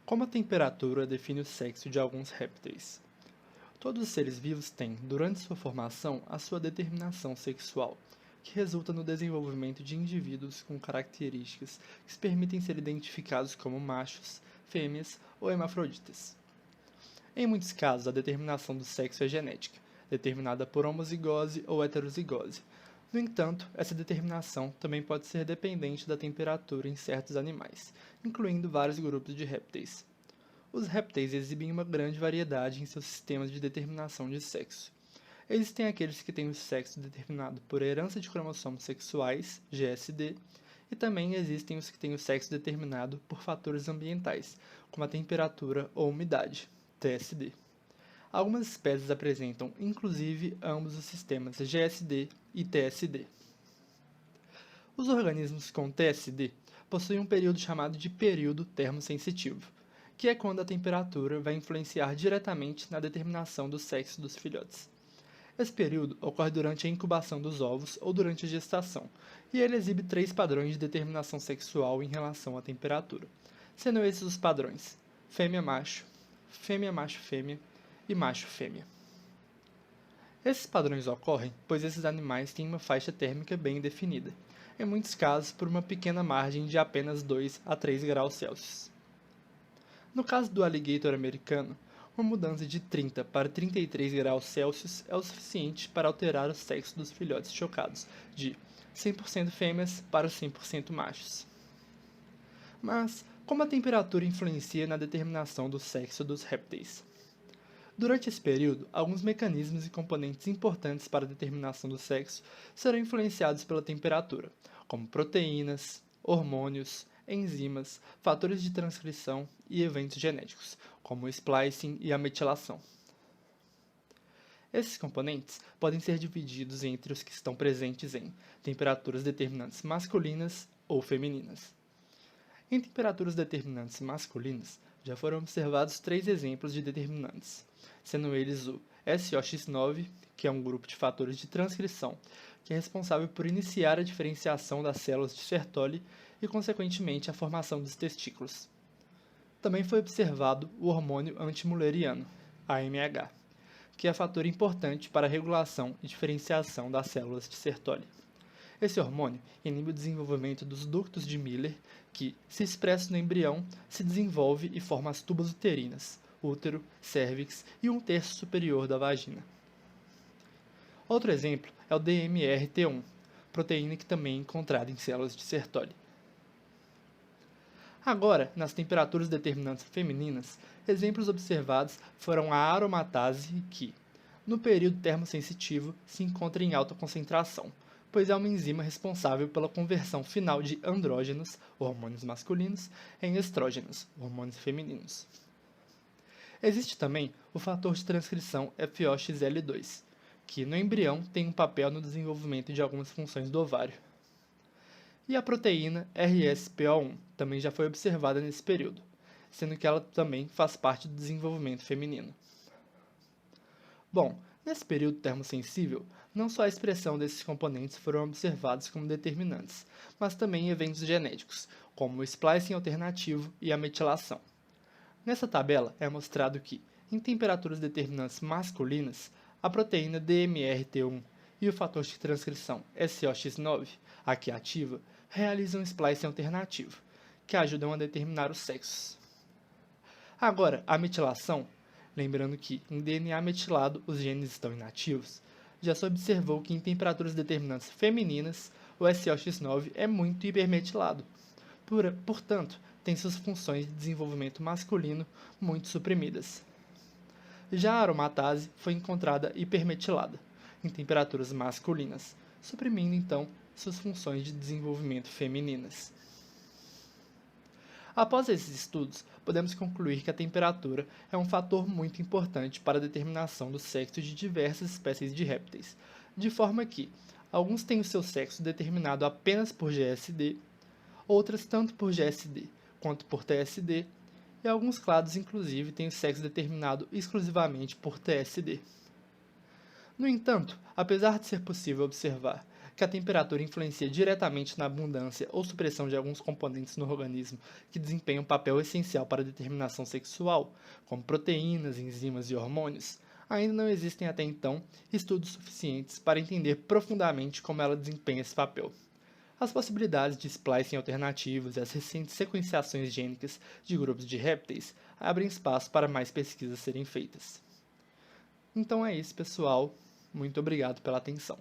Como a temperatura define o sexo de alguns répteis? Todos os seres vivos têm, durante sua formação, a sua determinação sexual, que resulta no desenvolvimento de indivíduos com características que os permitem ser identificados como machos, fêmeas ou hermafroditas. Em muitos casos, a determinação do sexo é genética, determinada por homozigose ou heterozigose. No entanto, essa determinação também pode ser dependente da temperatura em certos animais, incluindo vários grupos de répteis. Os répteis exibem uma grande variedade em seus sistemas de determinação de sexo. Existem aqueles que têm o sexo determinado por herança de cromossomos sexuais, GSD, e também existem os que têm o sexo determinado por fatores ambientais, como a temperatura ou umidade, TSD. Algumas espécies apresentam, inclusive, ambos os sistemas GSD e TSD. Os organismos com TSD possuem um período chamado de período termosensitivo, que é quando a temperatura vai influenciar diretamente na determinação do sexo dos filhotes. Esse período ocorre durante a incubação dos ovos ou durante a gestação, e ele exibe 3 padrões de determinação sexual em relação à temperatura, sendo esses os padrões: fêmea-macho, fêmea-macho-fêmea e macho-fêmea. Esses padrões ocorrem pois esses animais têm uma faixa térmica bem definida, em muitos casos por uma pequena margem de apenas 2 a 3 graus Celsius. No caso do alligator americano, uma mudança de 30 para 33 graus Celsius é o suficiente para alterar o sexo dos filhotes chocados, de 100% fêmeas para 100% machos. Mas, como a temperatura influencia na determinação do sexo dos répteis? Durante esse período, alguns mecanismos e componentes importantes para a determinação do sexo serão influenciados pela temperatura, como proteínas, hormônios, enzimas, fatores de transcrição e eventos genéticos, como o splicing e a metilação. Esses componentes podem ser divididos entre os que estão presentes em temperaturas determinantes masculinas ou femininas. Em temperaturas determinantes masculinas, já foram observados 3 exemplos de determinantes, sendo eles o SOX9, que é um grupo de fatores de transcrição, que é responsável por iniciar a diferenciação das células de Sertoli e, consequentemente, a formação dos testículos. Também foi observado o hormônio antimülleriano, AMH, que é fator importante para a regulação e diferenciação das células de Sertoli. Esse hormônio inibe o desenvolvimento dos ductos de Miller, que, se expresso no embrião, se desenvolve e forma as tubas uterinas, útero, cérvix e um terço superior da vagina. Outro exemplo é o DMRT1, proteína que também é encontrada em células de Sertoli. Agora, nas temperaturas determinantes femininas, exemplos observados foram a aromatase, que, no período termosensitivo, se encontra em alta concentração, pois é uma enzima responsável pela conversão final de andrógenos, hormônios masculinos, em estrógenos, hormônios femininos. Existe também o fator de transcrição FOXL2, que no embrião tem um papel no desenvolvimento de algumas funções do ovário. E a proteína RSPO1 também já foi observada nesse período, sendo que ela também faz parte do desenvolvimento feminino. Bom, nesse período termosensível, não só a expressão desses componentes foram observados como determinantes, mas também eventos genéticos, como o splicing alternativo e a metilação. Nessa tabela é mostrado que, em temperaturas determinantes masculinas, a proteína DMRT1 e o fator de transcrição SOX9, aqui ativa, realizam um splicing alternativo, que ajudam a determinar os sexos. Agora, a metilação, lembrando que em DNA metilado os genes estão inativos, já se observou que em temperaturas determinantes femininas o SOX9 é muito hipermetilado. Portanto, tem suas funções de desenvolvimento masculino muito suprimidas. Já a aromatase foi encontrada hipermetilada, em temperaturas masculinas, suprimindo então suas funções de desenvolvimento femininas. Após esses estudos, podemos concluir que a temperatura é um fator muito importante para a determinação do sexo de diversas espécies de répteis, de forma que alguns têm o seu sexo determinado apenas por GSD, outras tanto por GSD quanto por TSD, e alguns clados inclusive têm o sexo determinado exclusivamente por TSD. No entanto, apesar de ser possível observar que a temperatura influencia diretamente na abundância ou supressão de alguns componentes no organismo que desempenham um papel essencial para a determinação sexual, como proteínas, enzimas e hormônios, ainda não existem até então estudos suficientes para entender profundamente como ela desempenha esse papel. As possibilidades de splicing alternativos e as recentes sequenciações gênicas de grupos de répteis abrem espaço para mais pesquisas serem feitas. Então é isso, pessoal. Muito obrigado pela atenção.